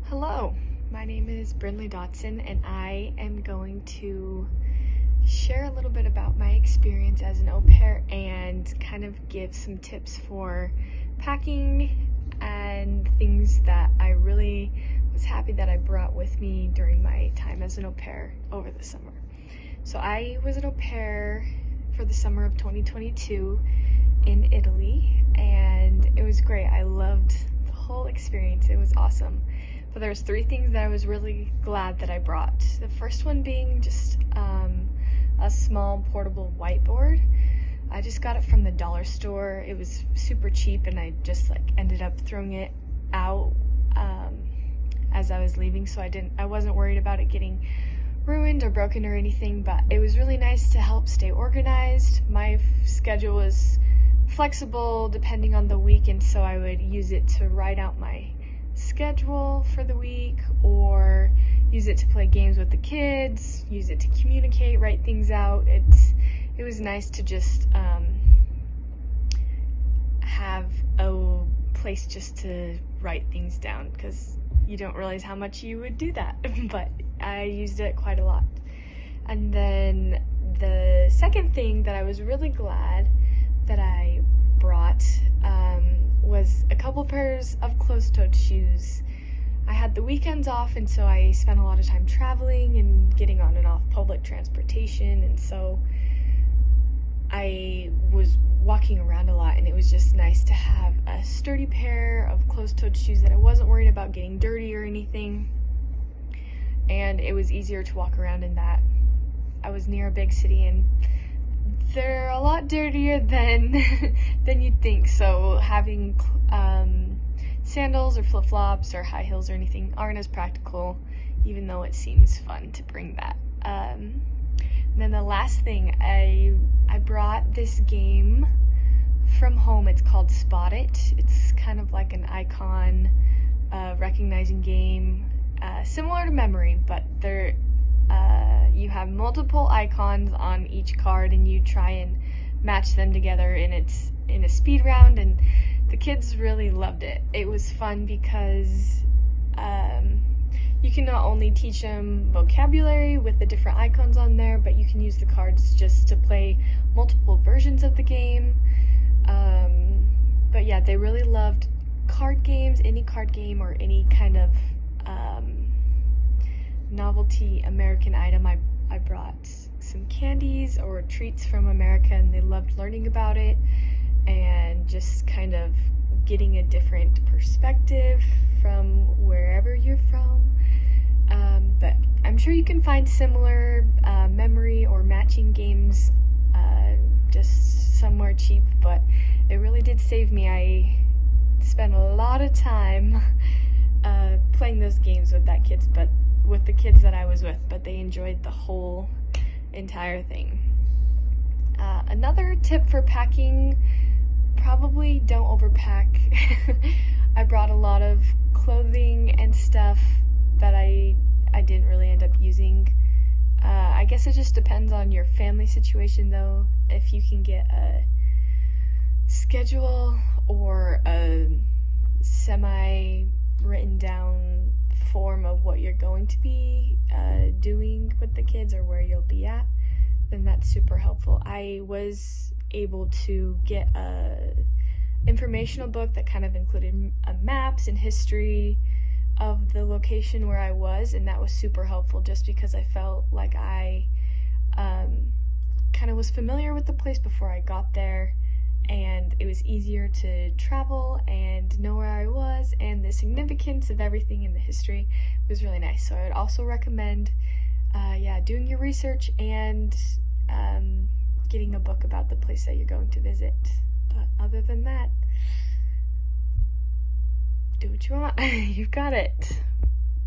Hello, my name is Brinley and I am going to share a little bit about my experience as an au pair and kind of give some tips for packing and things that I really was happy that I brought with me during my time as an au pair over the summer. So I was an au pair for the summer of 2022 in Italy, and it was great. I loved the whole experience. It was awesome. But there was three things that I was really glad that I brought. The first one being just a small portable whiteboard. I just got it from the dollar store. It was super cheap, and I just ended up throwing it out as I was leaving, so I wasn't worried about it getting ruined or broken or anything. But it was really nice to help stay organized. My schedule was flexible depending on the week, and so I would use it to write out my schedule for the week, or use it to play games with the kids, use it to communicate, write things out. It was nice to just have a place just to write things down, because you don't realize how much you would do that. But I used it quite a lot. And then the second thing that I was really glad that I brought was a couple pairs of closed-toed shoes. I had the weekends off, and so I spent a lot of time traveling and getting on and off public transportation, and so I was walking around a lot, and it was just nice to have a sturdy pair of closed-toed shoes that I wasn't worried about getting dirty or anything, and it was easier to walk around in that. I was near a big city, and they're a lot dirtier than you'd think, so having sandals or flip-flops or high heels or anything aren't as practical, even though it seems fun to bring that. And then the last thing, I brought this game from home. It's called Spot It. It's kind of like an icon recognizing game, similar to memory, but you have multiple icons on each card, and you try and match them together, and it's in a speed round, and the kids really loved it. It was fun because you can not only teach them vocabulary with the different icons on there, but you can use the cards just to play multiple versions of the game. But yeah, they really loved card games, any card game or any kind of novelty American item. I brought some candies or treats from America, and they loved learning about it and just kind of getting a different perspective from wherever you're from. But I'm sure you can find similar memory or matching games just somewhere cheap, but it really did save me. I spent a lot of time playing those games with the kids that I was with, but they enjoyed the whole entire thing. Another tip for packing: probably don't overpack. I brought a lot of clothing and stuff that I didn't really end up using. I guess it just depends on your family situation, though. If you can get a schedule or a semi-written down form of what you're going to be doing with the kids or where you'll be at, then that's super helpful. I was able to get a informational book that kind of included maps and history of the location where I was, and that was super helpful just because I felt like I kind of was familiar with the place before I got there, and it was easier to travel and know where I was, and the significance of everything in the history was really nice. So I would also recommend doing your research and getting a book about the place that you're going to visit. But other than that, do what you want. You've got it.